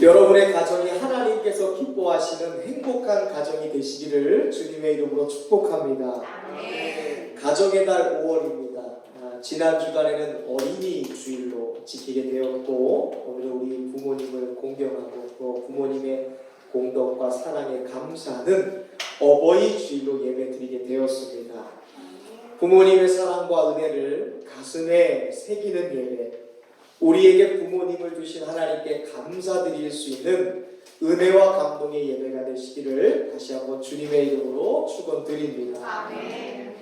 여러분의 가정이 하나님께서 기뻐하시는 행복한 가정이 되시기를 주님의 이름으로 축복합니다. 가정의 달 5월입니다. 지난 주간에는 어린이 주일로 지키게 되었고, 오늘 우리 부모님을 공경하고 또 부모님의 공덕과 사랑에 감사하는 어버이 주일로 예배드리게 되었습니다. 부모님의 사랑과 은혜를 가슴에 새기는 예배, 우리에게 부모님을 주신 하나님께 감사드릴 수 있는 은혜와 감동의 예배가 되시기를 다시 한번 주님의 이름으로 축원드립니다. 아멘.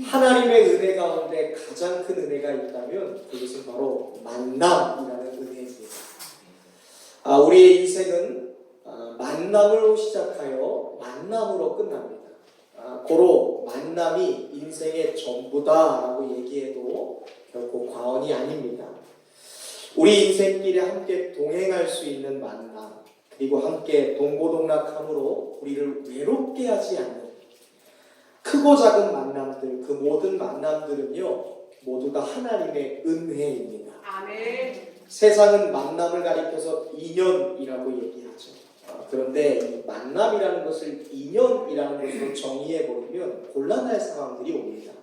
하나님의 은혜 가운데 가장 큰 은혜가 있다면 그것은 바로 만남이라는 은혜입니다. 우리의 인생은 만남으로 시작하여 만남으로 끝납니다. 고로 만남이 인생의 전부다라고 얘기해도 결코 과언이 아닙니다. 우리 인생길에 함께 동행할 수 있는 만남, 그리고 함께 동고동락함으로 우리를 외롭게 하지 않는 크고 작은 만남들, 그 모든 만남들은요 모두 다 하나님의 은혜입니다. 아멘. 세상은 만남을 가리켜서 인연이라고 얘기하죠. 그런데 이 만남이라는 것을 인연이라는 것으로 정의해버리면 곤란할 상황들이 옵니다.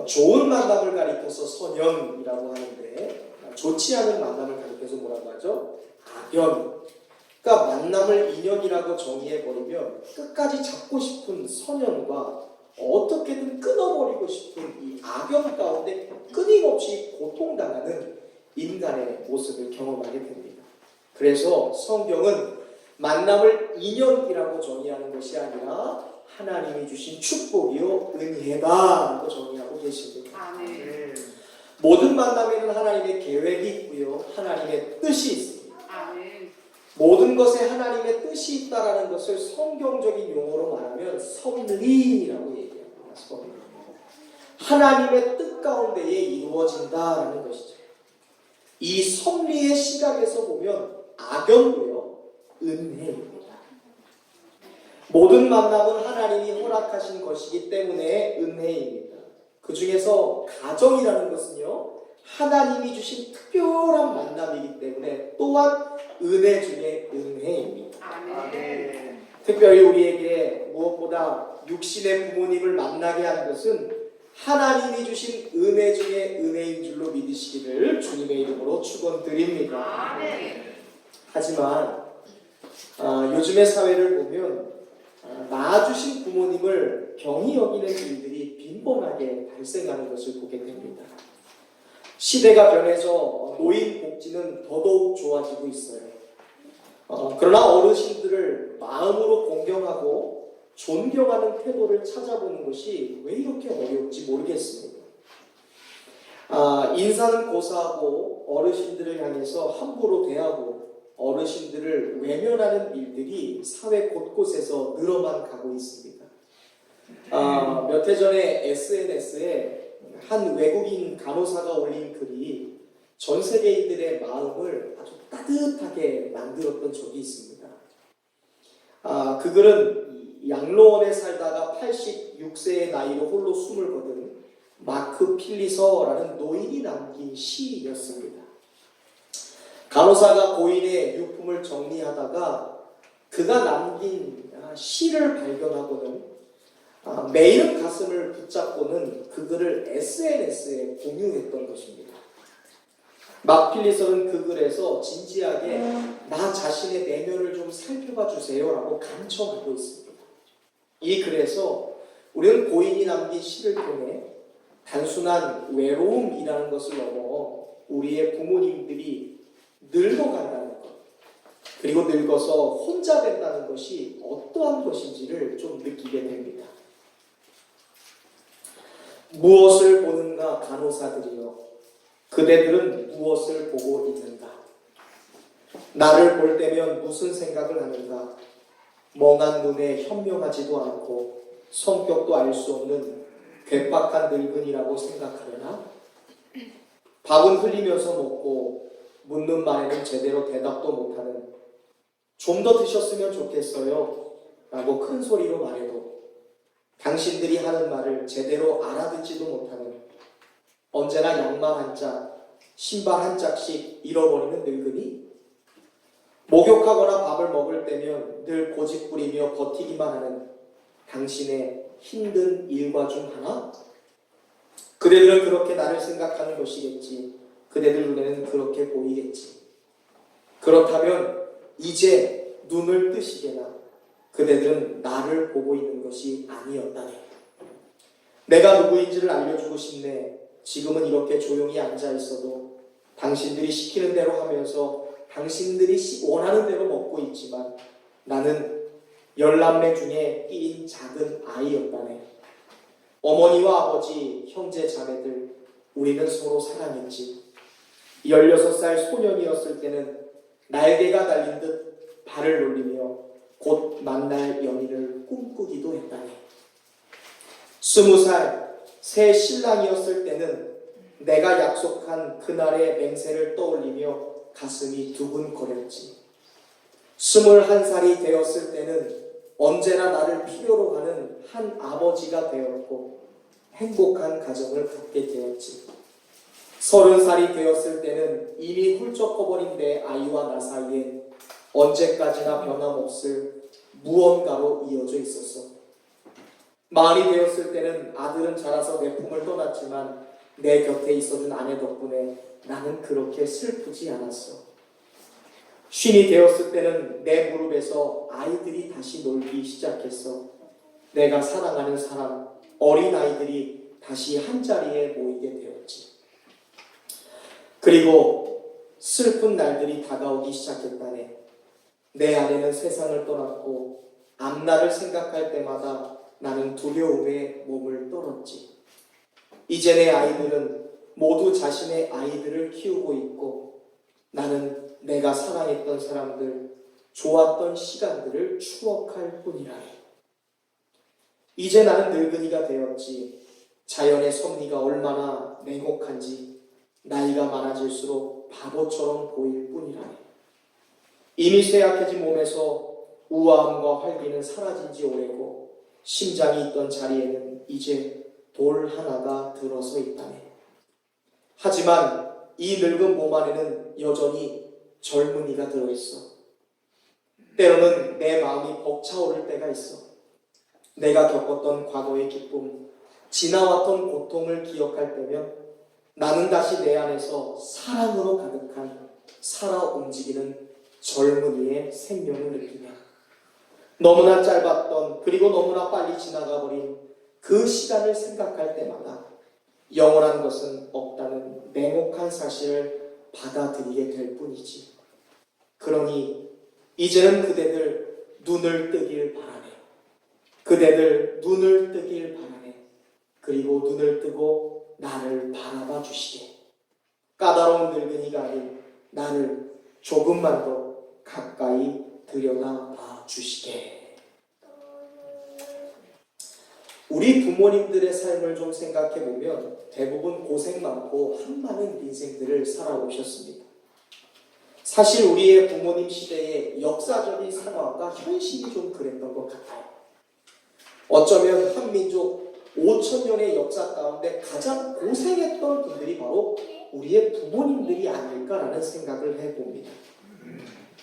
좋은 만남을 가리켜서 선연이라고 하는데, 좋지 않은 만남을 가리켜서 뭐라고 하죠? 악연. 그러니까 만남을 인연이라고 정의해버리면 끝까지 잡고 싶은 선연과 어떻게든 끊어버리고 싶은 이 악연 가운데 끊임없이 고통당하는 인간의 모습을 경험하게 됩니다. 그래서 성경은 만남을 인연이라고 정의하는 것이 아니라 하나님이 주신 축복이요 은혜다라고 정의하고 계십니다. 아멘. 모든 만남에는 하나님의 계획이 있고요, 하나님의 뜻이 있습니다. 아멘. 모든 것에 하나님의 뜻이 있다라는 것을 성경적인 용어로 말하면 섭리라고 얘기합니다. 섭리. 하나님의 뜻 가운데에 이루어진다라는 것이죠. 이 섭리의 시각에서 보면 악연도요 은혜입니다. 모든 만남은 하나님이 허락하신 것이기 때문에 은혜입니다. 그 중에서 가정이라는 것은요 하나님이 주신 특별한 만남이기 때문에 또한 은혜 중에 은혜입니다. 아멘. 특별히 우리에게 무엇보다 육신의 부모님을 만나게 한 것은 하나님이 주신 은혜 중에 은혜인 줄로 믿으시기를 주님의 이름으로 축원드립니다. 아멘. 하지만 요즘의 사회를 보면 낳아주신 부모님을 경히 여기는 일들이 빈번하게 발생하는 것을 보게 됩니다. 시대가 변해서 노인 복지는 더더욱 좋아지고 있어요. 그러나 어르신들을 마음으로 공경하고 존경하는 태도를 찾아보는 것이 왜 이렇게 어려운지 모르겠습니다. 인사는 고사하고 어르신들을 향해서 함부로 대하고 어르신들을 외면하는 일들이 사회 곳곳에서 늘어만 가고 있습니다. 몇 해 전에 SNS에 한 외국인 간호사가 올린 글이 전 세계인들의 마음을 아주 따뜻하게 만들었던 적이 있습니다. 그 글은 양로원에 살다가 86세의 나이로 홀로 숨을 거둔 마크 필리서라는 노인이 남긴 시였습니다. 간호사가 고인의 유품을 정리하다가 그가 남긴 시를 발견하고는 매일 가슴을 붙잡고는 그 글을 SNS에 공유했던 것입니다. 막 필리서는 그 글에서 진지하게 나 자신의 내면을 좀 살펴봐 주세요 라고 간청하고 있습니다. 이 글에서 우리는 고인이 남긴 시를 통해 단순한 외로움이라는 것을 넘어 우리의 부모님들이 늙어간다는 것, 그리고 늙어서 혼자 된다는 것이 어떠한 것인지를 좀 느끼게 됩니다. 무엇을 보는가 간호사들이여, 그대들은 무엇을 보고 있는가? 나를 볼 때면 무슨 생각을 하는가? 멍한 눈에 현명하지도 않고 성격도 알 수 없는 괴팍한 늙은이라고 생각하려나? 밥은 흘리면서 먹고 묻는 말에는 제대로 대답도 못하는, 좀 더 드셨으면 좋겠어요 라고 큰 소리로 말해도 당신들이 하는 말을 제대로 알아듣지도 못하는, 언제나 양말 한 짝, 신발 한 짝씩 잃어버리는 늙은이? 목욕하거나 밥을 먹을 때면 늘 고집부리며 버티기만 하는 당신의 힘든 일과 중 하나? 그대들은 그렇게 나를 생각하는 것이겠지. 그대들 눈에는 그렇게 보이겠지. 그렇다면 이제 눈을 뜨시게나 그대들은 나를 보고 있는 것이 아니었다네. 내가 누구인지를 알려주고 싶네. 지금은 이렇게 조용히 앉아 있어도 당신들이 시키는 대로 하면서 당신들이 원하는 대로 먹고 있지만 나는 10남매 중에 끼인 작은 아이였다네. 어머니와 아버지, 형제, 자매들, 우리는 서로 사랑했지. 16살 소년이었을 때는 날개가 달린 듯 발을 놀리며 곧 만날 연인을 꿈꾸기도 했다네. 20살 새 신랑이었을 때는 내가 약속한 그날의 맹세를 떠올리며 가슴이 두근거렸지. 21살이 되었을 때는 언제나 나를 필요로 하는 한 아버지가 되었고 행복한 가정을 갖게 되었지. 30살이 되었을 때는 이미 훌쩍 커버린 내 아이와 나 사이에 언제까지나 변함없을 무언가로 이어져 있었어. 40이 되었을 때는 아들은 자라서 내 품을 떠났지만 내 곁에 있어준 아내 덕분에 나는 그렇게 슬프지 않았어. 50이 되었을 때는 내 무릎에서 아이들이 다시 놀기 시작했어. 내가 사랑하는 사람, 어린아이들이 다시 한자리에 모이게 되었지. 그리고 슬픈 날들이 다가오기 시작했다네. 내 아내는 세상을 떠났고 앞날을 생각할 때마다 나는 두려움에 몸을 떨었지. 이제 내 아이들은 모두 자신의 아이들을 키우고 있고 나는 내가 사랑했던 사람들, 좋았던 시간들을 추억할 뿐이라네. 이제 나는 늙은이가 되었지. 자연의 섭리가 얼마나 냉혹한지 나이가 많아질수록 바보처럼 보일 뿐이라네. 이미 쇠약해진 몸에서 우아함과 활기는 사라진 지 오래고 심장이 있던 자리에는 이제 돌 하나가 들어서 있다네. 하지만 이 늙은 몸 안에는 여전히 젊은이가 들어있어. 때로는 내 마음이 벅차오를 때가 있어. 내가 겪었던 과거의 기쁨, 지나왔던 고통을 기억할 때면 나는 다시 내 안에서 사랑으로 가득한 살아 움직이는 젊은이의 생명을 느끼며 너무나 짧았던 그리고 너무나 빨리 지나가버린 그 시간을 생각할 때마다 영원한 것은 없다는 냉혹한 사실을 받아들이게 될 뿐이지. 그러니 이제는 그대들 눈을 뜨길 바라네. 그대들 눈을 뜨길 바라네. 그리고 눈을 뜨고 나를 바라봐 주시게. 까다로운 늙은이가 아닌 나를 조금만 더 가까이 들여다봐 주시게. 우리 부모님들의 삶을 좀 생각해 보면 대부분 고생 많고 한많은 인생들을 살아오셨습니다. 사실 우리의 부모님 시대의 역사적인 상황과 현실이 좀 그랬던 것 같아요. 어쩌면 한민족 5,000년의 역사 가운데 가장 고생했던 분들이 바로 우리의 부모님들이 아닐까라는 생각을 해봅니다.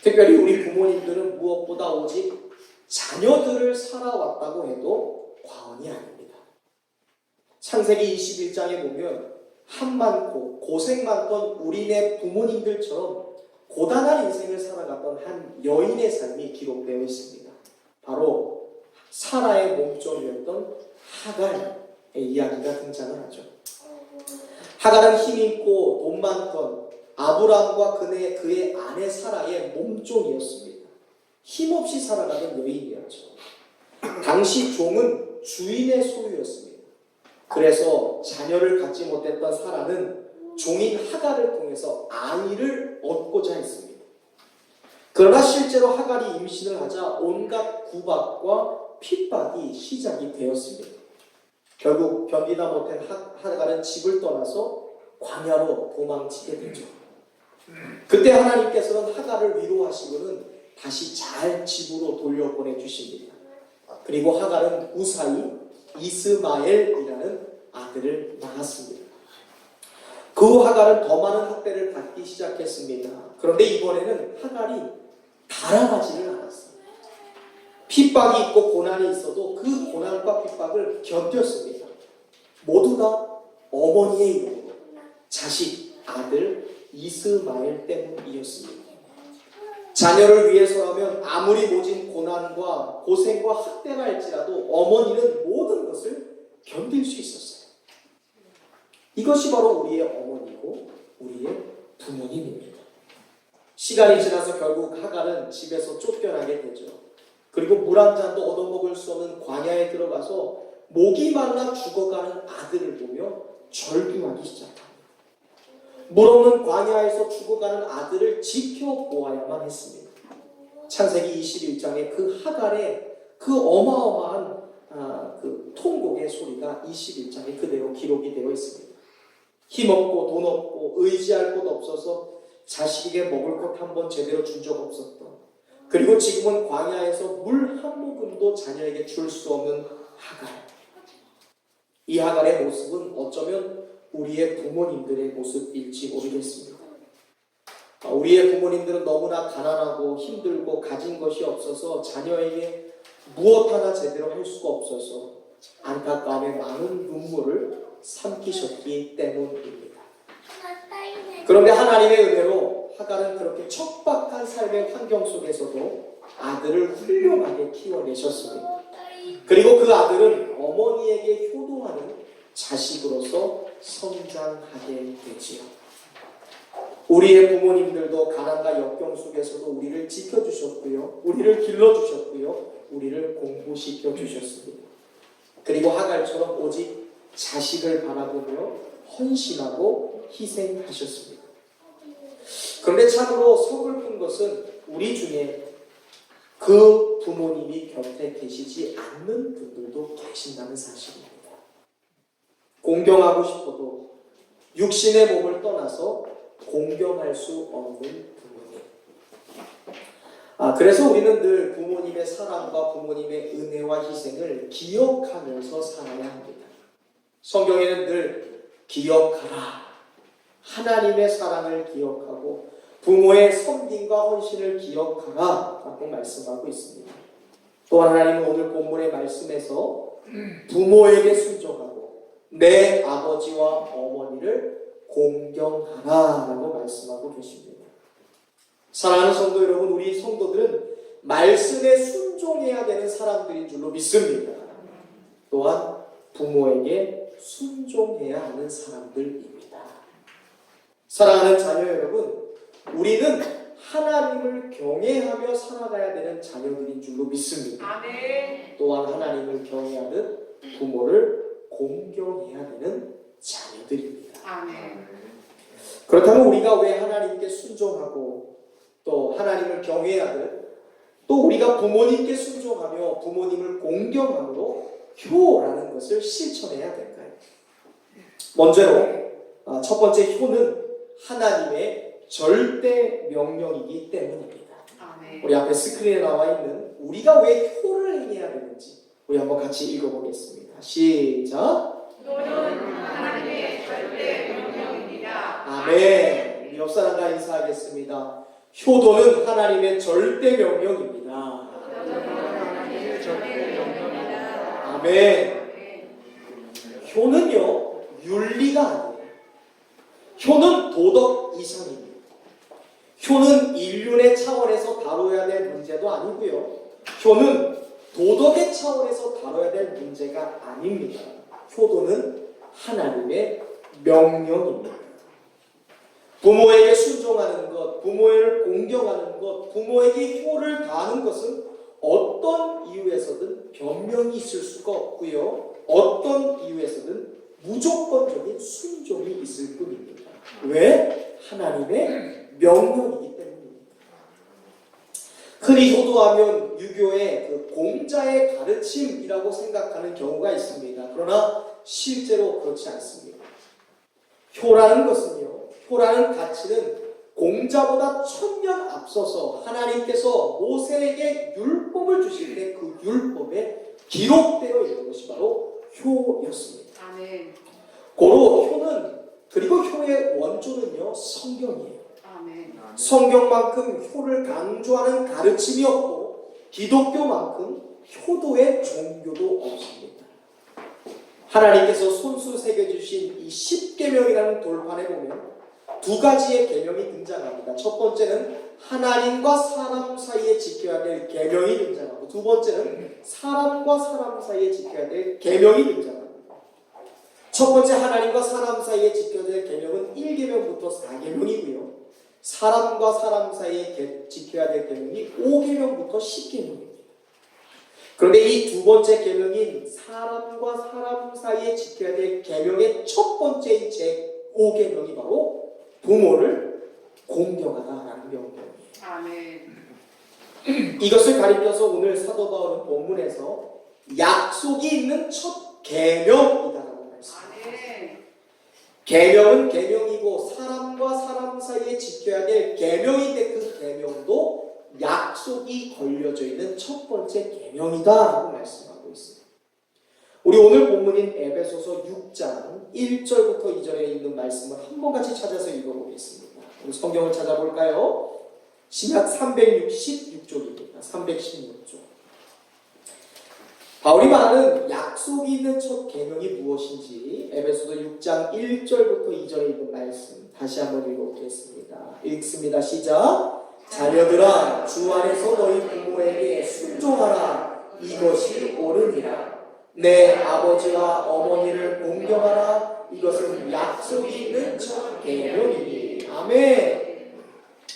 특별히 우리 부모님들은 무엇보다 오직 자녀들을 살아왔다고 해도 과언이 아닙니다. 창세기 21장에 보면 한 많고 고생 많던 우리네 부모님들처럼 고단한 인생을 살아갔던 한 여인의 삶이 기록되어 있습니다. 바로 사라의 몸종이었던 하갈의 이야기가 등장을 하죠. 하갈은 힘있고 돈 많던 아브라함과 그의 아내 사라의 몸종이었습니다. 힘없이 살아가는 여인이었죠. 당시 종은 주인의 소유였습니다. 그래서 자녀를 갖지 못했던 사라는 종인 하갈을 통해서 아이를 얻고자 했습니다. 그러나 실제로 하갈이 임신을 하자 온갖 구박과 핍박이 시작이 되었습니다. 결국 견디다 못한 하갈은 집을 떠나서 광야로 도망치게 되죠. 그때 하나님께서는 하갈을 위로하시고는 다시 잘 집으로 돌려보내 주십니다. 그리고 하갈은 무사히 이스마엘이라는 아들을 낳았습니다. 그 후 하갈은 더 많은 학대를 받기 시작했습니다. 그런데 이번에는 하갈이 달아나지를 않았어요. 핍박이 있고 고난이 있어도 그 고난과 핍박을 견뎠습니다. 모두 다 어머니의 이름으로 자식, 아들 이스마엘 때문이었습니다. 자녀를 위해서라면 아무리 모진 고난과 고생과 학대가 할지라도 어머니는 모든 것을 견딜 수 있었어요. 이것이 바로 우리의 어머니고 우리의 부모님입니다. 시간이 지나서 결국 하갈은 집에서 쫓겨나게 되죠. 그리고 물 한 잔도 얻어먹을 수 없는 광야에 들어가서 목이 말라 죽어가는 아들을 보며 절규하기 시작합니다. 물 없는 광야에서 죽어가는 아들을 지켜보아야만 했습니다. 창세기 21장에 그 하갈의 그 어마어마한 그 통곡의 소리가 21장에 그대로 기록이 되어 있습니다. 힘없고 돈 없고 의지할 곳 없어서 자식에게 먹을 것 한 번 제대로 준 적 없었던, 그리고 지금은 광야에서 물 한 모금도 자녀에게 줄 수 없는 하갈. 이 하갈의 모습은 어쩌면 우리의 부모님들의 모습일지 모르겠습니다. 우리의 부모님들은 너무나 가난하고 힘들고 가진 것이 없어서 자녀에게 무엇 하나 제대로 할 수가 없어서 안타까움에 많은 눈물을 삼키셨기 때문입니다. 그런데 하나님의 은혜로 하갈은 그렇게 척박한 삶의 환경 속에서도 아들을 훌륭하게 키워내셨습니다. 그리고 그 아들은 어머니에게 효도하는 자식으로서 성장하게 되지요. 우리의 부모님들도 가난과 역경 속에서도 우리를 지켜주셨고요, 우리를 길러주셨고요, 우리를 공부시켜 주셨습니다. 그리고 하갈처럼 오직 자식을 바라보며 헌신하고 희생하셨습니다. 그런데 참으로 서글픈 것은 우리 중에 그 부모님이 곁에 계시지 않는 분들도 계신다는 사실입니다. 공경하고 싶어도 육신의 몸을 떠나서 공경할 수 없는 부모님. 그래서 우리는 늘 부모님의 사랑과 부모님의 은혜와 희생을 기억하면서 살아야 합니다. 성경에는 늘 기억하라, 하나님의 사랑을 기억하고 부모의 섬김과 헌신을 기억하라 라고 말씀하고 있습니다. 또한 하나님은 오늘 본문의 말씀에서 부모에게 순종하고 내 아버지와 어머니를 공경하라 라고 말씀하고 계십니다. 사랑하는 성도 여러분, 우리 성도들은 말씀에 순종해야 되는 사람들인 줄로 믿습니다. 또한 부모에게 순종해야 하는 사람들입니다. 사랑하는 자녀 여러분, 우리는 하나님을 경외하며 살아가야 되는 자녀들인 줄로 믿습니다. 아멘. 또한 하나님을 경외하는 부모를 공경해야 되는 자녀들입니다. 아멘. 그렇다면 우리가 왜 하나님께 순종하고 또 하나님을 경외하듯 또 우리가 부모님께 순종하며 부모님을 공경함으로 효라는 것을 실천해야 될까요? 먼저로 첫 번째 효는 하나님의 절대 명령이기 때문입니다. 아멘. 우리 앞에 스크린에 나와 있는 우리가 왜 효를 행해야 되는지 우리 한번 같이 읽어보겠습니다. 시작. 효는 하나님의 절대 명령입니다. 아멘. 우리 옆 사람과 인사하겠습니다. 효도는 하나님의 절대 명령입니다. 아멘. 효는요, 윤리가 아니에요. 효는 도덕 이상입니다. 효는 인륜의 차원에서 다뤄야 될 문제도 아니고요. 효는 도덕의 차원에서 다뤄야 될 문제가 아닙니다. 효도는 하나님의 명령입니다. 부모에게 순종하는 것, 부모를 공경하는 것, 부모에게 효를 다하는 것은 어떤 이유에서든 변명이 있을 수가 없고요. 어떤 이유에서든 무조건적인 순종이 있을 뿐입니다. 왜? 하나님의 명령이기 때문입니다. 흔히 효도하면 유교의 그 공자의 가르침이라고 생각하는 경우가 있습니다. 그러나 실제로 그렇지 않습니다. 효라는 것은요, 효라는 가치는 공자보다 1000년 앞서서 하나님께서 모세에게 율법을 주실 때 그 율법에 기록되어 있는 것이 바로 효였습니다. 아멘. 고로 효는, 그리고 효의 원조는요, 성경이에요. 아멘. 성경만큼 효를 강조하는 가르침이 없고 기독교만큼 효도의 종교도 없습니다. 하나님께서 손수 새겨주신 이 10계명이라는 돌판에 보면 두 가지의 계명이 등장합니다. 첫 번째는 하나님과 사람 사이에 지켜야 될 계명이 등장하고, 두 번째는 사람과 사람 사이에 지켜야 될 계명이 등장합니다. 첫 번째 하나님과 사람 사이에 지켜야 될 계명은 1계명부터 4계명이고요. 사람과 사람 사이에 지켜야 될 계명이 5계명부터 10계명입니다. 그런데 이 두 번째 계명인 사람과 사람 사이에 지켜야 될 계명의 첫 번째인 제5계명이 바로 부모를 공경하라라는 명령이에요. 아멘. 이것을 가리켜서 오늘 사도 바울은 본문에서 약속이 있는 첫 계명이다라고 말씀합니다. 아멘. 계명은 계명이고 사람과 사람 사이에 지켜야 될 계명인데 그 계명도 약속이 걸려져 있는 첫 번째 계명이다라고 말씀하고 있습니다. 우리 오늘 본문인 에베소서 6장 1절부터 2절에 있는 말씀을 한번 같이 찾아서 읽어보겠습니다. 우리 성경을 찾아볼까요? 신약 366쪽입니다. 316쪽. 바울이 말하는 약속이 있는 첫 계명이 무엇인지 에베소서 6장 1절부터 2절에 있는 말씀 다시 한번 읽어보겠습니다. 읽습니다. 시작. 자녀들아, 주 안에서 너희 부모에게 순종하라. 이것이 옳으니라. 내 아버지와 어머니를 공경하라. 이것은 약속이 있는 첫 계명이니. 아멘.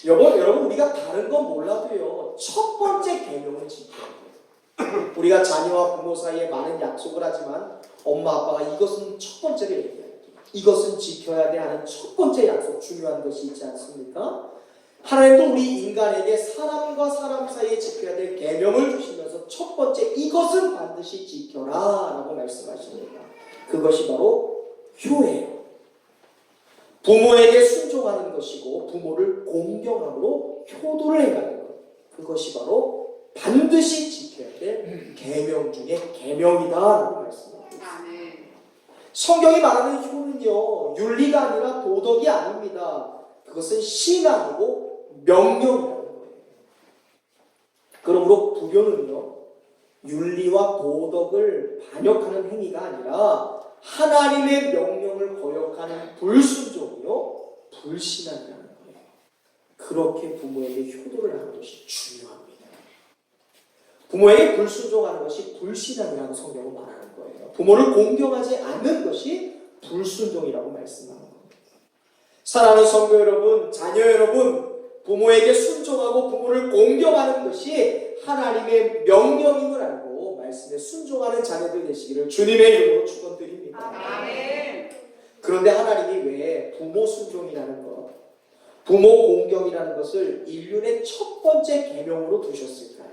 여러분 우리가 다른 건 몰라도요, 첫 번째 계명은 지켜야 돼요. 우리가 자녀와 부모 사이에 많은 약속을 하지만 엄마 아빠가 이것은 첫 번째로 얘기해요. 이것은 지켜야 돼 하는 첫 번째 약속, 중요한 것이 있지 않습니까? 하나님도 우리 인간에게 사람과 사람 사이에 지켜야 될 계명을 주시면서 첫 번째 이것은 반드시 지켜라 라고 말씀하십니다. 그것이 바로 효예요. 부모에게 순종하는 것이고 부모를 공경함으로 효도를 해가는 것, 그것이 바로 반드시 지켜야 될 계명 중에 계명이다 라고 말씀하고 있습니다. 성경이 말하는 효는요, 윤리가 아니라 도덕이 아닙니다. 그것은 신앙이고 명령이라는 거예요. 그러므로 불교는요, 윤리와 도덕을 반역하는 행위가 아니라 하나님의 명령을 거역하는 불순종이요, 불신앙이라는 거예요. 그렇게 부모에게 효도를 하는 것이 중요합니다. 부모에게 불순종하는 것이 불신앙이라고 성경은 말하는 거예요. 부모를 공경하지 않는 것이 불순종이라고 말씀하는 겁니다. 사랑하는 성도 여러분, 자녀 여러분, 부모에게 순종하고 부모를 공경하는 것이 하나님의 명령임을 알고 말씀에 순종하는 자녀들 되시기를 주님의 이름으로 축원드립니다. 아멘. 그런데 하나님이 왜 부모 순종이라는 것, 부모 공경이라는 것을 인륜의 첫 번째 계명으로 두셨을까요?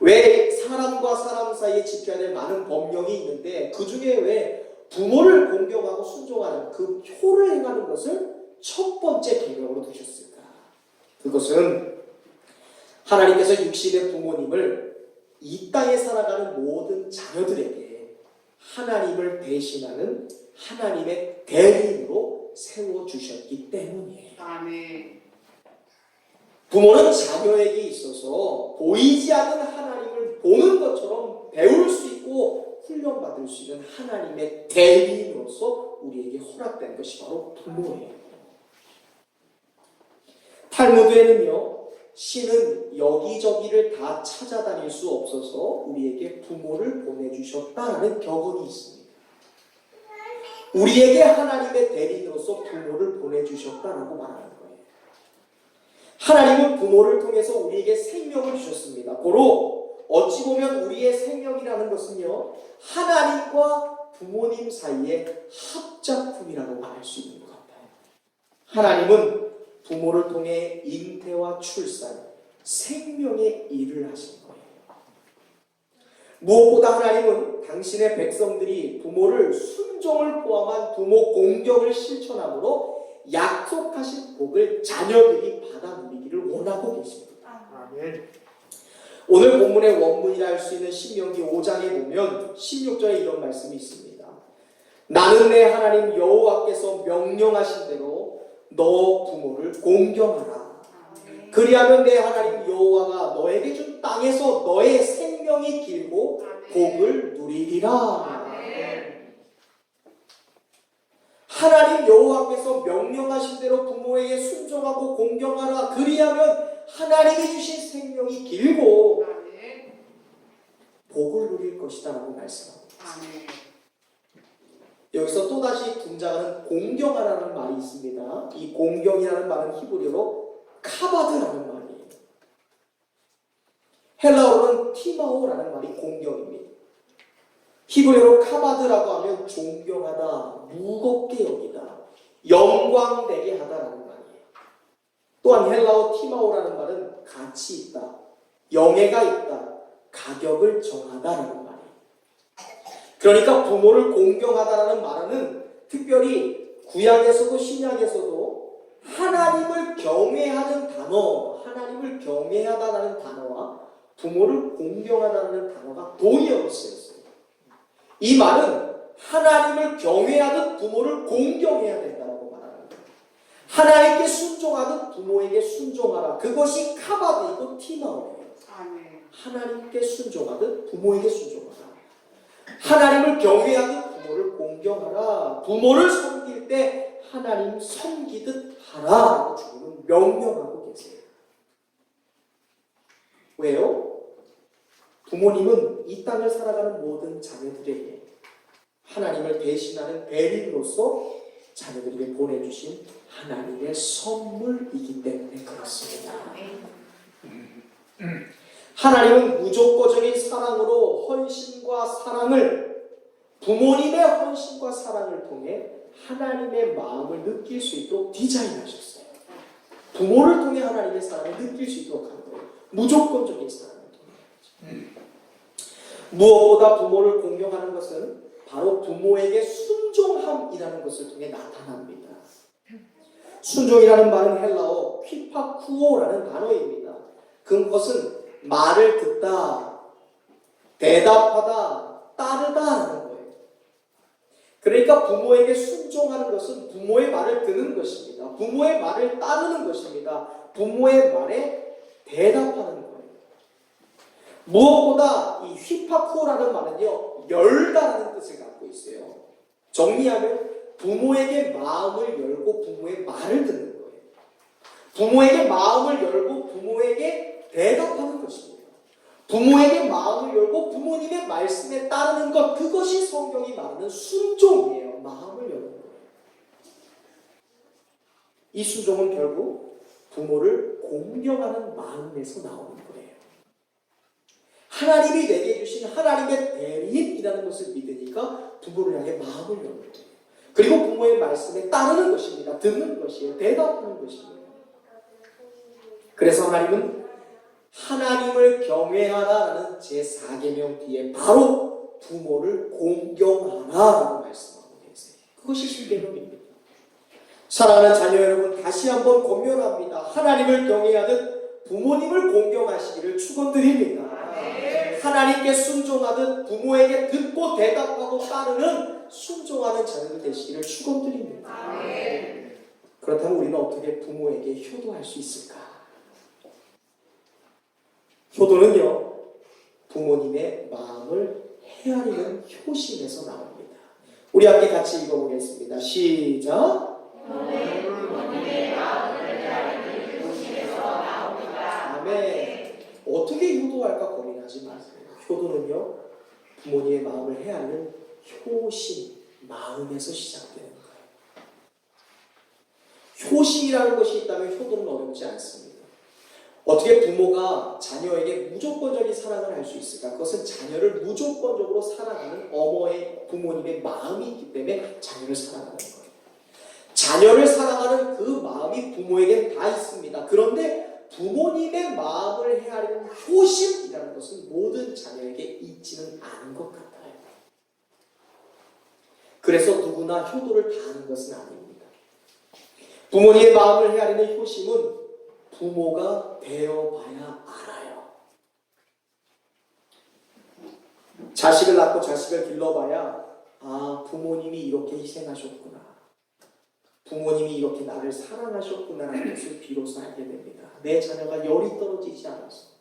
왜 사람과 사람 사이에 지켜야 될 많은 법령이 있는데 그 중에 왜 부모를 공경하고 순종하는 그 효를 행하는 것을 첫 번째 계명으로 두셨을까? 그것은 하나님께서 육신의 부모님을 이 땅에 살아가는 모든 자녀들에게 하나님을 대신하는 하나님의 대리인으로 세워주셨기 때문이에요. 아멘. 부모는 자녀에게 있어서 보이지 않는 하나님을 보는 것처럼 배울 수 있고 훈련받을 수 있는 하나님의 대리인으로서 우리에게 허락된 것이 바로 부모예요. 탈무드에는요, 신은 여기저기를 다 찾아다닐 수 없어서 우리에게 부모를 보내주셨다는 격언이 있습니다. 우리에게 하나님의 대리인으로서 부모를 보내주셨다라고 말하는 거예요. 하나님은 부모를 통해서 우리에게 생명을 주셨습니다. 고로 어찌 보면 우리의 생명이라는 것은요, 하나님과 부모님 사이의 합작품이라고 말할 수 있는 것 같아요. 하나님은 부모를 통해 잉태와 출산, 생명의 일을 하신 거예요. 무엇보다 하나님은 당신의 백성들이 부모를 순종을 포함한 부모 공경을 실천함으로 약속하신 복을 자녀들이 받아 누리기를 원하고 계십니다. 아멘. 오늘 본문의 원문이라 할 수 있는 신명기 5장에 보면 16절에 이런 말씀이 있습니다. 나는 내 하나님 여호와께서 명령하신 대로 너 부모를 공경하라. 그리하면 내 하나님 여호와가 너에게 준 땅에서 너의 생명이 길고 복을 누리리라. 하나님 여호와께서 명령하신 대로 부모에게 순종하고 공경하라. 그리하면 하나님이 주신 생명이 길고 복을 누릴 것이다 라고 말씀합니다. 여기서 또다시 등장하는 공경하라는 말이 있습니다. 이 공경이라는 말은 히브리어로 카바드라는 말이에요. 헬라어로는 티마오라는 말이 공경입니다. 히브리어로 카바드라고 하면 존경하다, 무겁게 여기다, 영광되게 하다라는 말이에요. 또한 헬라어 티마오라는 말은 가치 있다, 영예가 있다, 가격을 정하다라는 말이에요. 그러니까 부모를 공경하다라는 말은 특별히 구약에서도 신약에서도 하나님을 경외하는 단어, 하나님을 경외하다라는 단어와 부모를 공경하다라는 단어가 동의어로 쓰였어요. 이 말은 하나님을 경외하듯 부모를 공경해야 된다고 말합니다. 하나님께 순종하듯 부모에게 순종하라. 그것이 카바드이고 티마오예요. 하나님께 순종하듯 부모에게 순종하라. 하나님을 경외하듯 부모를 공경하라. 부모를 섬길 때 하나님 섬기듯 하라. 주님은 명령하고 계세요. 왜요? 부모님은 이 땅을 살아가는 모든 자녀들에게 하나님을 대신하는 대리인으로서 자녀들에게 보내주신 하나님의 선물이기 때문에 그렇습니다. 하나님은 무조건적인 사랑으로 헌신과 사랑을, 부모님의 헌신과 사랑을 통해 하나님의 마음을 느낄 수 있도록 디자인하셨어요. 부모를 통해 하나님의 사랑을 느낄 수 있도록 하는 거예요. 무조건적인 사랑을 통해. 무엇보다 부모를 공경하는 것은 바로 부모에게 순종함이라는 것을 통해 나타납니다. 순종이라는 말은 헬라어 퀴파쿠오라는 단어입니다. 그것은 말을 듣다, 대답하다, 따르다라는 거예요. 그러니까 부모에게 순종하는 것은 부모의 말을 듣는 것입니다. 부모의 말을 따르는 것입니다. 부모의 말에 대답하는 거예요. 무엇보다 이 휘파코라는 말은요, 열다라는 뜻을 갖고 있어요. 정리하면 부모에게 마음을 열고 부모의 말을 듣는 거예요. 부모에게 마음을 열고 부모에게 대답하는 것입니다. 부모에게 마음을 열고 부모님의 말씀에 따르는 것, 그것이 성경이 말하는 순종이에요. 마음을 여는 거예요. 이 순종은 결국 부모를 공경하는 마음에서 나오는 거예요. 하나님이 내게 주신 하나님의 대리인이라는 것을 믿으니까 부모를 향해 마음을 여는 거예요. 그리고 부모의 말씀에 따르는 것입니다. 듣는 것이에요. 대답하는 것입니다. 그래서 하나님은 하나님을 경외하라라는 제4계명 뒤에 바로 부모를 공경하라라고 말씀하고 계세요. 그것이 10계명입니다. 사랑하는 자녀 여러분, 다시 한번 권면합니다. 하나님을 경외하듯 부모님을 공경하시기를 축원드립니다. 하나님께 순종하듯 부모에게 듣고 대답하고 따르는 순종하는 자녀들 되시기를 축원드립니다. 그렇다면 우리는 어떻게 부모에게 효도할 수 있을까? 효도는요, 부모님의 마음을 헤아리는 효심에서 나옵니다. 우리 함께 같이 읽어보겠습니다. 시작. 부모님의 마음을 헤아리는 효심에서 나옵니다. 아멘. 어떻게 효도할까 고민하지 마세요. 효도는요, 부모님의 마음을 헤아리는 효심, 마음에서 시작되는 거예요. 효심이라는 것이 있다면 효도는 어렵지 않습니다. 어떻게 부모가 자녀에게 무조건적인 사랑을 할 수 있을까? 그것은 자녀를 무조건적으로 사랑하는 어머의 부모님의 마음이 있기 때문에 자녀를 사랑하는 거예요. 자녀를 사랑하는 그 마음이 부모에겐 다 있습니다. 그런데 부모님의 마음을 헤아리는 효심이라는 것은 모든 자녀에게 있지는 않은 것 같아요. 그래서 누구나 효도를 다 하는 것은 아닙니다. 부모님의 마음을 헤아리는 효심은 부모가 되어봐야 알아요. 자식을 낳고 자식을 길러봐야, 아, 부모님이 이렇게 희생하셨구나. 부모님이 이렇게 나를 사랑하셨구나라는 것을 비로소 알게 됩니다. 내 자녀가 열이 떨어지지 않아서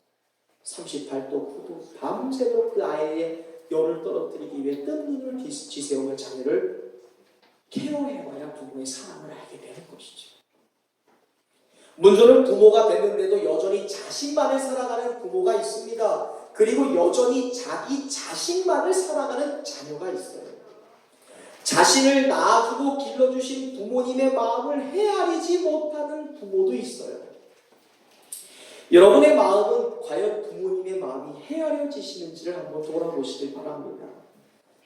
38도 9도 밤새도록 그 아이의 열을 떨어뜨리기 위해 뜬 눈을 지새우며 자녀를 케어해와야 부모의 사랑을 알게 되는 것이죠. 문제는 부모가 됐는데도 여전히 자식만을 사랑하는 부모가 있습니다. 그리고 여전히 자기 자식만을 사랑하는 자녀가 있어요. 자신을 낳아주고 길러주신 부모님의 마음을 헤아리지 못하는 부모도 있어요. 여러분의 마음은 과연 부모님의 마음이 헤아려지시는지를 한번 돌아보시길 바랍니다.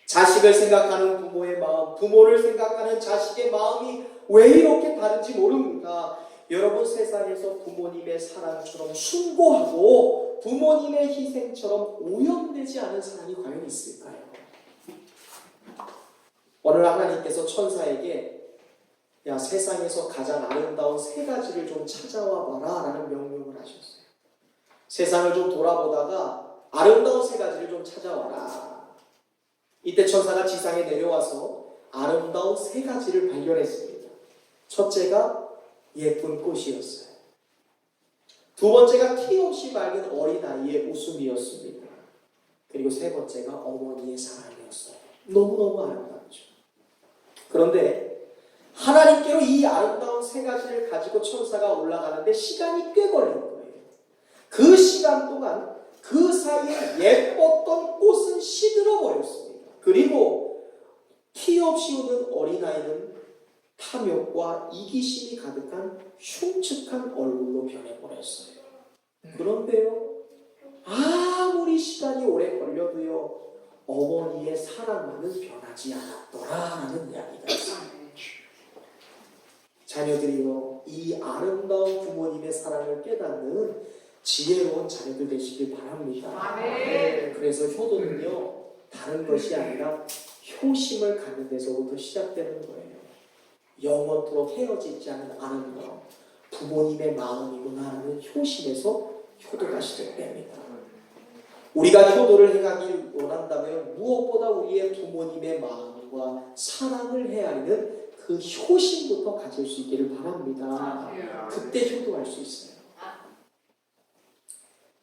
자식을 생각하는 부모의 마음, 부모를 생각하는 자식의 마음이 왜 이렇게 다른지 모릅니다. 여러분, 세상에서 부모님의 사랑처럼 숭고하고 부모님의 희생처럼 오염되지 않은 사랑이 과연 있을까요? 오늘 하나님께서 천사에게 야, 세상에서 가장 아름다운 3가지를 좀 찾아와 봐라 라는 명령을 하셨어요. 세상을 좀 돌아보다가 아름다운 3가지를 좀 찾아와라. 이때 천사가 지상에 내려와서 아름다운 3가지를 발견했습니다. 첫째가 예쁜 꽃이었어요. 두 번째가 티없이 맑은 어린아이의 웃음이었습니다. 그리고 세 번째가 어머니의 사랑이었어요. 너무너무 아름답죠. 그런데 하나님께로 이 아름다운 3가지를 가지고 천사가 올라가는데 시간이 꽤 걸린 거예요. 그 시간 동안 그 사이에 예뻤던 꽃은 시들어 버렸습니다. 그리고 티 없이 우는 어린아이는 탐욕과 이기심이 가득한 흉측한 얼굴로 변해버렸어요. 그런데요, 아무리 시간이 오래 걸려도요, 어머니의 사랑만은 변하지 않았더라라는 이야기가 있습니다. 자녀들이요, 이 아름다운 부모님의 사랑을 깨닫는 지혜로운 자녀들 되시길 바랍니다. 그래서 효도는요, 다른 것이 아니라 효심을 갖는 데서부터 시작되는 거예요. 영원토록 헤어지지 않은 아름다움, 부모님의 마음이구나 하는 효심에서 효도가 시작됩니다. 우리가 효도를 행하길 원한다면 무엇보다 우리의 부모님의 마음과 사랑을 헤아리는 그 효심부터 가질 수 있기를 바랍니다. 그때 효도할 수 있어요.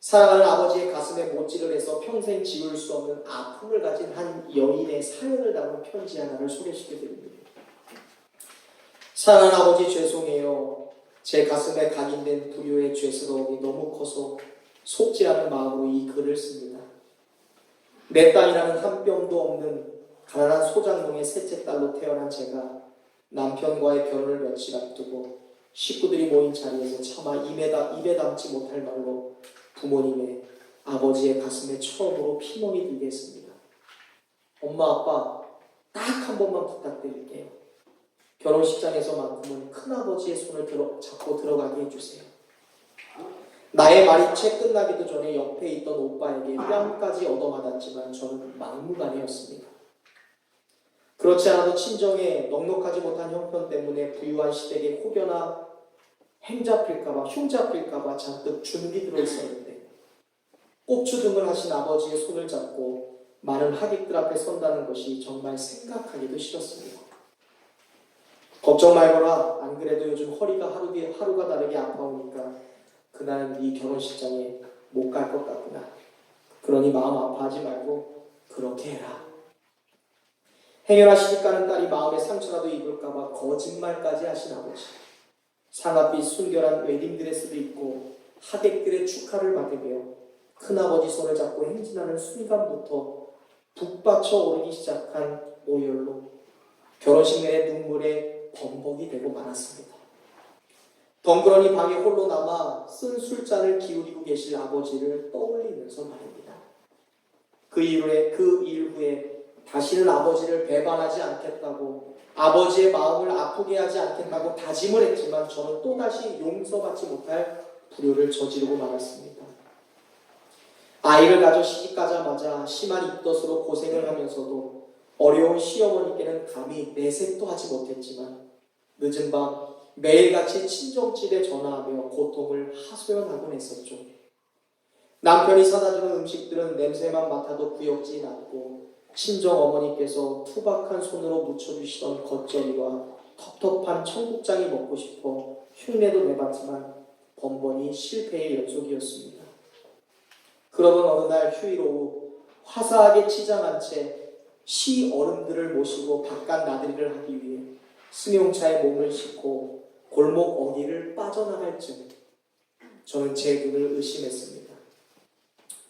사랑하는 아버지의 가슴에 못질을 해서 평생 지울 수 없는 아픔을 가진 한 여인의 사연을 담은 편지 하나를 소개시켜드립니다. 사랑하는 아버지, 죄송해요. 제 가슴에 각인된 불효의 죄스러움이 너무 커서 속죄하는 마음으로 이 글을 씁니다. 내 딸이라는 한 뼘도 없는 가난한 소장농의 셋째 딸로 태어난 제가 남편과의 결혼을 며칠 앞두고 식구들이 모인 자리에서 차마 입에 담지 못할 말로 부모님의, 아버지의 가슴에 처음으로 피멍이 들게 했습니다. 엄마, 아빠, 딱 한 번만 부탁드릴게요. 결혼식장에서만큼은 큰아버지의 손을 잡고 들어가게 해주세요. 나의 말이 채 끝나기도 전에 옆에 있던 오빠에게 뺨까지 얻어맞았지만 저는 막무가내였습니다. 그렇지 않아도 친정에 넉넉하지 못한 형편 때문에 부유한 시댁에 혹여나 흉 잡힐까봐 잔뜩 준비 들어있었는데 꼽주등을 하신 아버지의 손을 잡고 많은 하객들 앞에 선다는 것이 정말 생각하기도 싫었습니다. 걱정 말거라. 안 그래도 요즘 허리가 하루가 다르게 아파오니까 그날은 네 결혼식장에 못 갈 것 같구나. 그러니 마음 아파하지 말고 그렇게 해라. 행여나 시집가는 딸이 마음에 상처라도 입을까봐 거짓말까지 하신 아버지. 상아빛 순결한 웨딩드레스도 입고 하객들의 축하를 받으며 큰아버지 손을 잡고 행진하는 순간부터 북받쳐 오르기 시작한 오열로 결혼식 내내 눈물에 범벅이 되고 말았습니다. 덩그러니 방에 홀로 남아 쓴 술잔을 기울이고 계실 아버지를 떠올리면서 말입니다. 그 일 후에 다시는 아버지를 배반하지 않겠다고, 아버지의 마음을 아프게 하지 않겠다고 다짐을 했지만 저는 또다시 용서받지 못할 불효를 저지르고 말았습니다. 아이를 가져 시집가자마자 심한 입덧으로 고생을 하면서도 어려운 시어머니께는 감히 내색도 하지 못했지만 늦은 밤 매일같이 친정집에 전화하며 고통을 하소연하곤 했었죠. 남편이 사다주는 음식들은 냄새만 맡아도 구역질이 났고 친정 어머니께서 투박한 손으로 묻혀주시던 겉절이와 텁텁한 청국장이 먹고 싶어 흉내도 내봤지만 번번이 실패의 연속이었습니다. 그러던 어느 날 휴일 오후 화사하게 치장한 채 시 어른들을 모시고 바깥 나들이를 하기 위해 승용차에 몸을 싣고 골목 어디를 빠져나갈 즈음 저는 제 눈을 의심했습니다.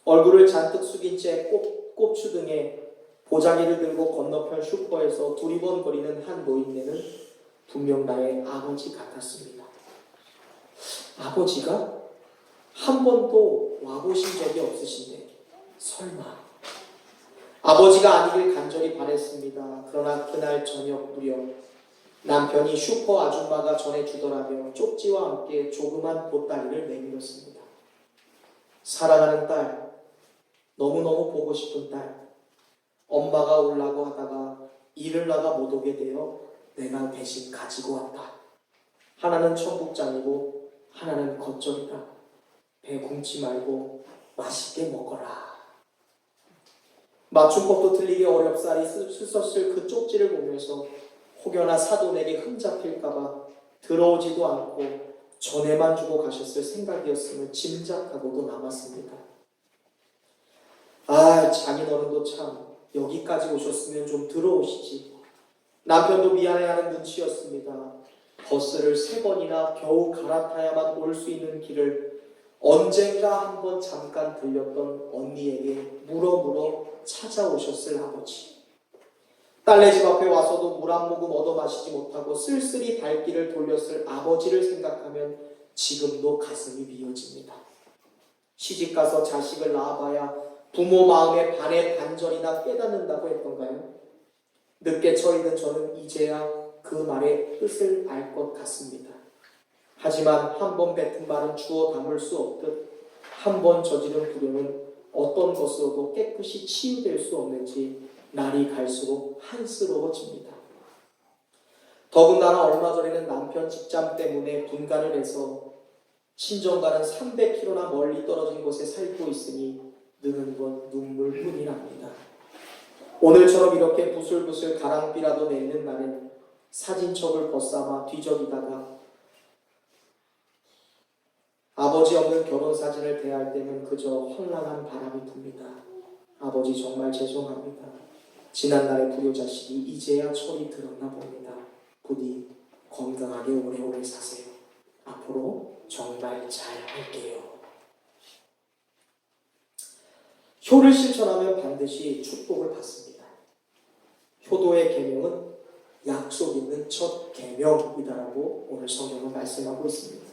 얼굴을 잔뜩 숙인 채 꼽추등에 보자기를 들고 건너편 슈퍼에서 두리번거리는 한 노인네는 분명 나의 아버지 같았습니다. 아버지가? 한 번도 와보신 적이 없으신데 설마. 아버지가 아니길 간절히 바랬습니다. 그러나 그날 저녁 무렵 남편이 슈퍼 아줌마가 전해주더라며 쪽지와 함께 조그만 보따리를 내밀었습니다. 사랑하는 딸, 너무너무 보고 싶은 딸, 엄마가 오려고 하다가 일을 나가 못 오게 되어 내가 대신 가지고 왔다. 하나는 청국장이고 하나는 겉절이다. 배 굶지 말고 맛있게 먹어라. 맞춤법도 틀리게 어렵사리 쓸었을 그 쪽지를 보면서 혹여나 사돈에게 흠잡힐까봐 들어오지도 않고 전에만 주고 가셨을 생각이었음을 짐작하고도 남았습니다. 아, 장인어른도 참 여기까지 오셨으면 좀 들어오시지. 남편도 미안해하는 눈치였습니다. 버스를 3번이나 겨우 갈아타야만 올 수 있는 길을 언젠가 한번 잠깐 들렸던 언니에게 물어 찾아오셨을 아버지. 딸네 집 앞에 와서도 물 한 모금 얻어 마시지 못하고 쓸쓸히 발길을 돌렸을 아버지를 생각하면 지금도 가슴이 미어집니다. 시집가서 자식을 낳아봐야 부모 마음의 반의 반절이나 깨닫는다고 했던가요? 늦게 처있는 저는 이제야 그 말의 뜻을 알 것 같습니다. 하지만 한 번 뱉은 말은 주워 담을 수 없듯 한 번 저지른 불효는 어떤 것으로도 깨끗이 치유될 수 없는지 날이 갈수록 한스러워집니다. 더군다나 얼마 전에는 남편 직장 때문에 분가를 해서 친정과는 300km나 멀리 떨어진 곳에 살고 있으니 느는 건 눈물뿐이랍니다. 오늘처럼 이렇게 부슬부슬 가랑비라도 내리는 날엔 사진첩을 벗삼아 뒤적이다가 아버지 없는 결혼사진을 대할 때는 그저 황량한 바람이 붑니다. 아버지 정말 죄송합니다. 지난날의 불효자식이 이제야 철이 들었나 봅니다. 부디 건강하게 오래오래 사세요. 앞으로 정말 잘 할게요. 효를 실천하면 반드시 축복을 받습니다. 효도의 계명은 약속 있는 첫 계명이다라고 오늘 성경은 말씀하고 있습니다.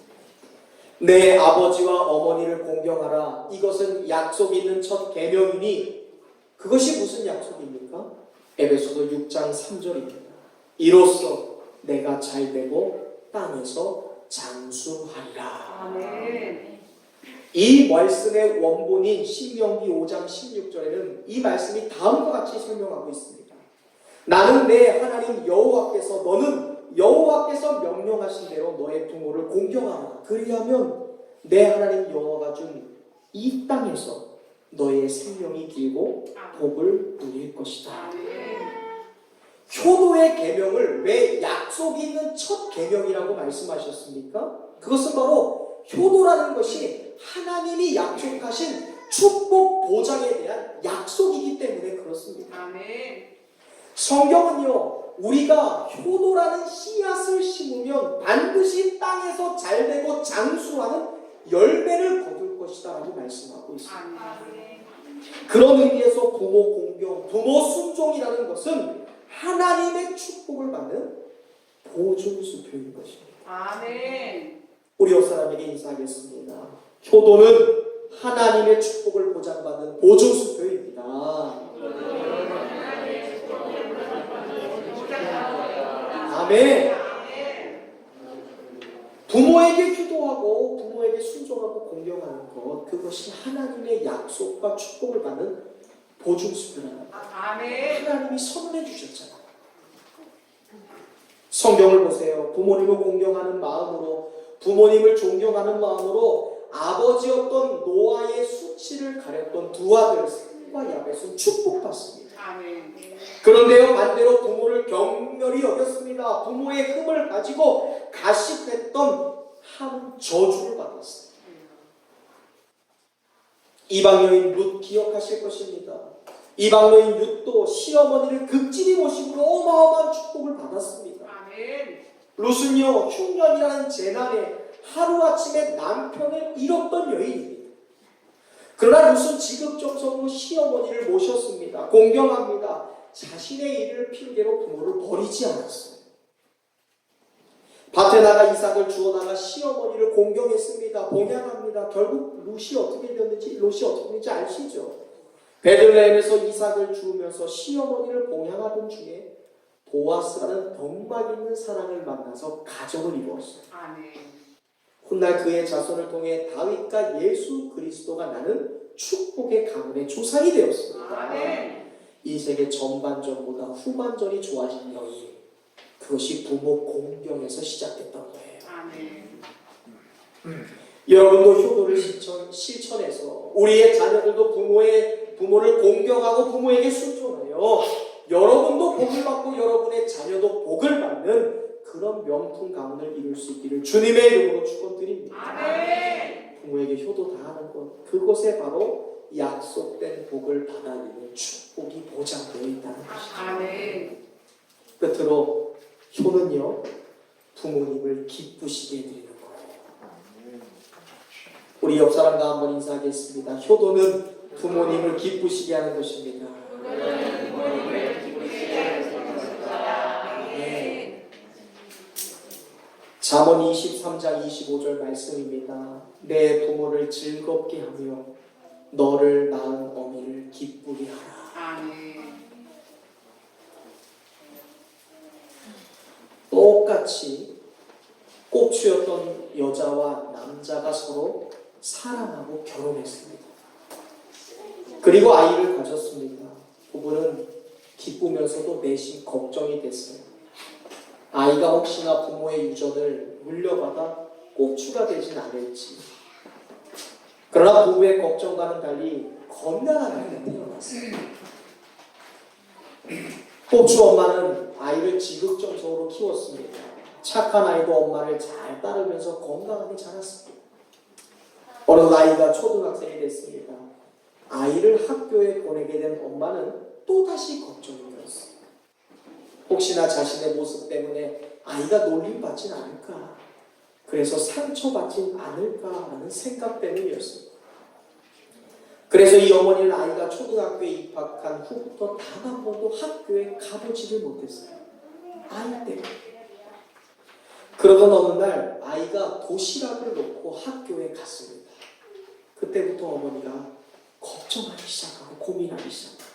내 아버지와 어머니를 공경하라. 이것은 약속 있는 첫 계명이니 그것이 무슨 약속입니까? 에베소서 6장 3절입니다. 이로써 내가 잘되고 땅에서 장수하리라. 아멘. 이 말씀의 원본인 신명기 5장 16절에는 이 말씀이 다음과 같이 설명하고 있습니다. 나는 내 하나님 여호와께서 너는 여호와께서 명령하신 대로 너의 부모를 공경하라. 그리하면 내 하나님 여호와가 준 이 땅에서 너의 생명이 길고 복을 누릴 것이다. 효도의 계명을 왜 약속이 있는 첫 계명이라고 말씀하셨습니까? 그것은 바로 효도라는 것이 하나님이 약속하신 축복 보장에 대한 약속이기 때문에 그렇습니다. 성경은요, 우리가 효도라는 씨앗을 심으면 반드시 땅에서 잘되고 장수하는 열매를 거둘 것이다 라고 말씀하고 있습니다. 그런 의미에서 부모 공경, 부모 순종이라는 것은 하나님의 축복을 받는 보증수표인 것입니다. 아멘. 우리 옆사람에게 인사하겠습니다. 효도는 하나님의 축복을 보장받는 보증수표입니다. 아멘. 부모에게 기도하고 부모에게 순종하고 공경하는 것, 그것이 하나님의 약속과 축복을 받는 보증수표라는 것. 아멘. 하나님이 선언해 주셨잖아요. 성경을 보세요. 부모님을 공경하는 마음으로, 부모님을 존경하는 마음으로 아버지였던 노아의 수치를 가렸던 두 아들 셋과 야벳은 축복받습니다. 아멘. 그런데요, 반대로 부모를 경멸히 여겼습니다. 부모의 흠을 가지고 가식했던 한 저주를 받았어요. 이방 여인 룻 기억하실 것입니다. 이방 여인 룻도 시어머니를 극진히 모시고 어마어마한 축복을 받았습니다. 아멘. 룻은요, 흉년이라는 재난에 하루아침에 남편을 잃었던 여인입니다. 그러나 룻은 지극정성으로 시어머니를 모셨습니다. 공경합니다. 자신의 일을 핑계로 부모를 버리지 않았어요. 밭에 나가 이삭을 주워다가 시어머니를 공경했습니다. 봉양합니다. 결국 룻이 어떻게 됐는지 아시죠? 베들레헴에서 이삭을 주우면서 시어머니를 봉양하던 중에 보아스라는 덕막 있는 사랑을 만나서 가정을 이루었어요. 아멘. 훗날 그의 자손을 통해 다윗과 예수 그리스도가 나는 축복의 가문의 조상이 되었습니다. 아멘. 이 세계 전반전보다 후반전이 좋아진 여인, 그것이 부모 공경에서 시작됐던 거예요. 아멘. 여러분도 효도를 실천해서 우리의 자녀들도 부모를 공경하고 부모에게 순종하여 여러분도 복을 받고 여러분의 자녀도 복을 받는 그런 명품 가문을 이룰 수 있기를 주님의 이름으로 축원드립니다. 아멘. 부모에게 효도 다하는 것, 그곳에 바로 약속된 복을 받아들이는 축복이 보장되어 있다는 것이죠. 아멘. 끝으로 효는요, 부모님을 기쁘시게 해드리는 거예요. 우리 옆 사람과 한번 인사하겠습니다. 효도는 부모님을 기쁘시게 하는 것입니다. 네. 잠언 23장 25절 말씀입니다. 내 부모를 즐겁게 하며 너를 낳은 어미를 기쁘게 하라. 아멘. 똑같이 꼽추였던 여자와 남자가 서로 사랑하고 결혼했습니다. 그리고 아이를 가졌습니다. 부부는 기쁘면서도 내심 걱정이 됐어요. 아이가 혹시나 부모의 유전을 물려받아 꼽추가 되진 않을지. 그러나 부부의 걱정과는 달리 건강한 아이가 태어났어요. 꼽추 엄마는 아이를 지극정성으로 키웠습니다. 착한 아이도 엄마를 잘 따르면서 건강하게 자랐습니다. 어느 아이가 초등학생이 됐습니다. 아이를 학교에 보내게 된 엄마는 또다시 걱정이 되었습니다. 혹시나 자신의 모습 때문에 아이가 놀림받진 않을까, 그래서 상처받진 않을까라는 생각 때문이었습니다. 그래서 이 어머니는 아이가 초등학교에 입학한 후부터 단 한 번도 학교에 가보지를 못했어요. 아이 때문에. 그러던 어느 날 아이가 도시락을 놓고 학교에 갔습니다. 그때부터 어머니가 걱정하기 시작하고 고민하기 시작합니다.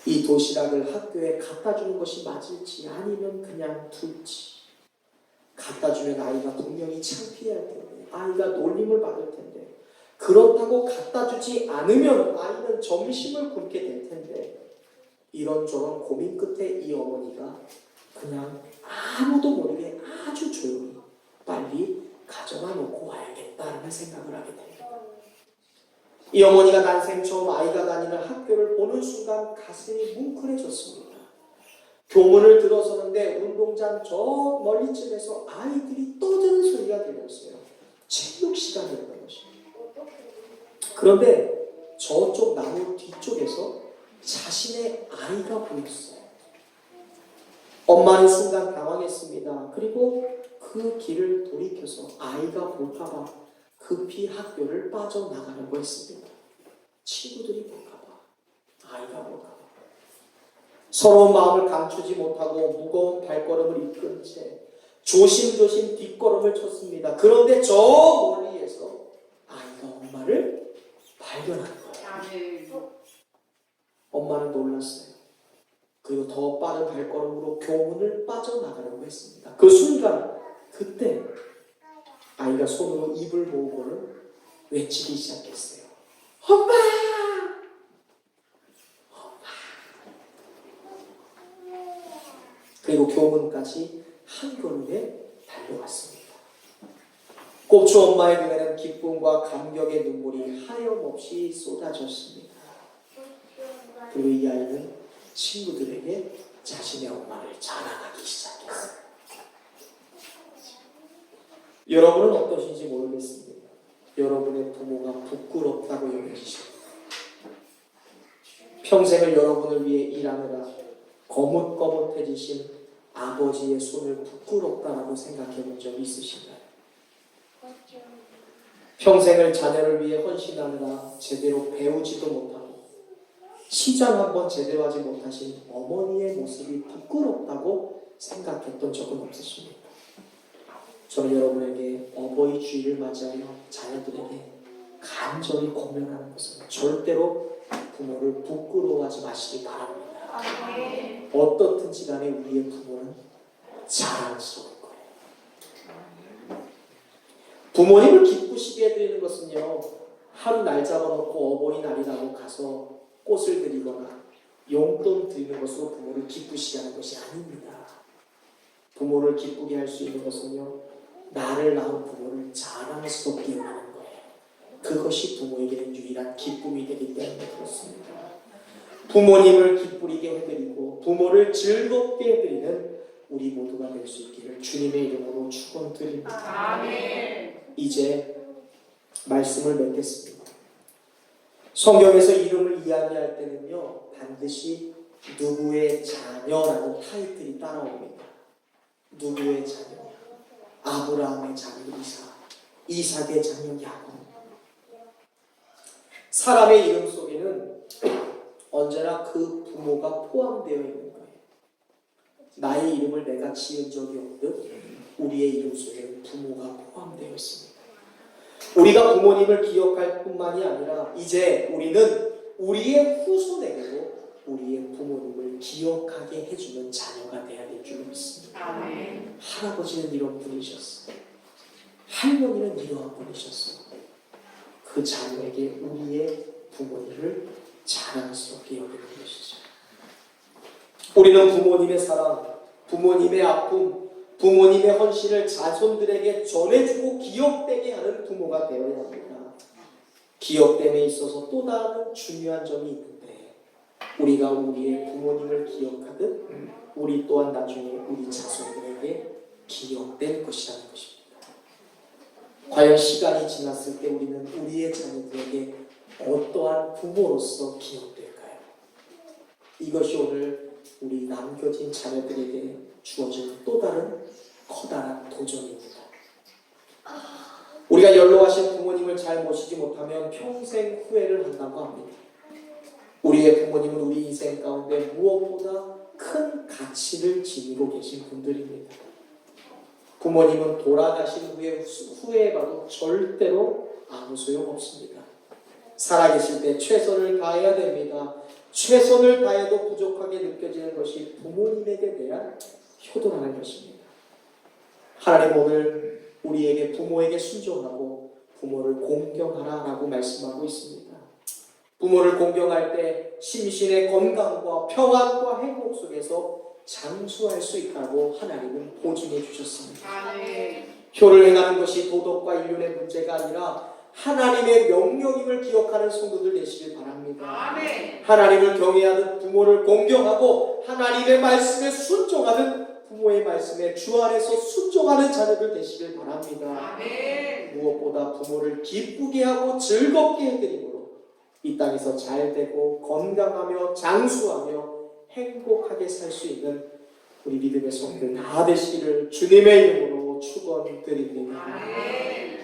이 도시락을 학교에 갖다 주는 것이 맞을지 아니면 그냥 둘지. 갖다 주면 아이가 분명히 창피할 텐데, 아이가 놀림을 받을 텐데, 그렇다고 갖다 주지 않으면 아이는 점심을 굶게 될 텐데, 이런저런 고민 끝에 이 어머니가 그냥 아무도 모르게 아주 조용히 빨리 가져다 놓고 와야겠다는 생각을 하게 됩니다. 이 어머니가 난생 처음 아이가 다니는 학교를 보는 순간 가슴이 뭉클해졌습니다. 교문을 들어서는데 운동장 저 멀리쯤에서 아이들이 떠드는 소리가 들렸어요. 체육 시간이었던 것입니다. 그런데 저쪽 나무 뒤쪽에서 자신의 아이가 보였어요. 엄마는 순간 당황했습니다. 그리고 그 길을 돌이켜서 아이가 볼까봐 급히 학교를 빠져나가려고 했습니다. 친구들이 볼까봐, 아이가 볼까봐. 서러운 마음을 감추지 못하고 무거운 발걸음을 이끈 채 조심조심 뒷걸음을 쳤습니다. 그런데 저 멀리에서 아이가 엄마를 발견한 거예요. 아멘. 엄마는 놀랐어요. 그리고 더 빠른 발걸음으로 교문을 빠져나가려고 했습니다. 그 순간, 그때 아이가 손으로 입을 모으고는 외치기 시작했어요. 엄마! 엄마! 그리고 교문까지 한 걸음에 달려갔습니다. 꼽추 엄마의 눈에는 기쁨과 감격의 눈물이 하염없이 쏟아졌습니다. 그리고 이 아이는 친구들에게 자신의 엄마를 자랑하기 시작했어요. 여러분은 어떠신지 모르겠습니다. 여러분의 부모가 부끄럽다고 여겨지십니다. 평생을 여러분을 위해 일하느라 거뭇거뭇해지신 아버지의 손을 부끄럽다라고 생각해 본 적이 있으신가요? 평생을 자녀를 위해 헌신하느라 제대로 배우지도 못하고 시장 한번 제대로 하지 못하신 어머니의 모습이 부끄럽다고 생각했던 적은 없으십니까? 저는 여러분에게 어버이 주일을 맞이하며 자녀들에게 간절히 권면하는 것은 절대로 부모를 부끄러워하지 마시기 바랍니다. 어떻든지 간에 우리의 부모는 자랑스러울 거예요. 부모님을 기쁘시게 해드리는 것은요, 하루 날 잡아놓고 어버이날이라고 가서 꽃을 드리거나 용돈 드리는 것으로 부모를 기쁘시게 하는 것이 아닙니다. 부모를 기쁘게 할 수 있는 것은요, 나를 낳은 부모를 자랑스럽게 여기는 거예요. 그것이 부모에게는 유일한 기쁨이 되기 때문에 그렇습니다. 부모님을 기쁘게 해드리고 부모를 즐겁게 해드리는 우리 모두가 될 수 있기를 주님의 이름으로 축원드립니다. 아멘. 이제 말씀을 맺겠습니다. 성경에서 이름을 이야기할 때는요, 반드시 누구의 자녀라는 타이틀이 따라옵니다. 누구의 자녀? 아브라함의 자녀 이삭, 이삭의 자녀 야곱. 사람의 이름 속에는 언제나 그 부모가 포함되어 있는 거예요. 나의 이름을 내가 지은 적이 없듯 우리의 이름 속에 부모가 포함되어 있습니다. 우리가 부모님을 기억할 뿐만이 아니라 이제 우리는 우리의 후손에게도 우리의 부모님을 기억하게 해주는 자녀가 되어야 될 줄 믿습니다. 아멘. 할아버지는 이런 분이셨어요. 할머니는 이러한 분이셨어요. 그 자녀에게 우리의 부모님을 자랑스럽게 여기는 것이죠. 우리는 부모님의 사랑, 부모님의 아픔, 부모님의 헌신을 자손들에게 전해주고 기억되게 하는 부모가 되어야 합니다. 기억됨에 있어서 또 다른 중요한 점이 있는데, 우리가 우리의 부모님을 기억하듯 우리 또한 나중에 우리 자손들에게 기억될 것이라는 것입니다. 과연 시간이 지났을 때 우리는 우리의 자녀들에게 어떠한 부모로서 기억될까요? 이것이 오늘 우리 남겨진 자녀들에게 주어진 또 다른 커다란 도전입니다. 우리가 연로하신 부모님을 잘 모시지 못하면 평생 후회를 한다고 합니다. 우리의 부모님은 우리 인생 가운데 무엇보다 큰 가치를 지니고 계신 분들입니다. 부모님은 돌아가신 후에 후회해봐도 절대로 아무 소용 없습니다. 살아계실 때 최선을 다해야 됩니다. 최선을 다해도 부족하게 느껴지는 것이 부모님에게 대한 효도라는 것입니다. 하나님 오늘 우리에게 부모에게 순종하고 부모를 공경하라라고 말씀하고 있습니다. 부모를 공경할 때 심신의 건강과 평안과 행복 속에서 장수할 수 있다고 하나님은 보증해 주셨습니다. 아멘. 효를 행하는 것이 도덕과 인륜의 문제가 아니라 하나님의 명령임을 기억하는 성도들 되시길 바랍니다. 아멘. 하나님을 경외하듯 부모를 공경하고 하나님의 말씀에 순종하듯 부모의 말씀에 주 안에서 순종하는 자녀들 되시길 바랍니다. 아멘. 무엇보다 부모를 기쁘게 하고 즐겁게 해드림으로 이 땅에서 잘되고 건강하며 장수하며 행복하게 살 수 있는 우리 믿음의 성도들 다 되시기를 주님의 이름으로 축원드립니다. 아멘.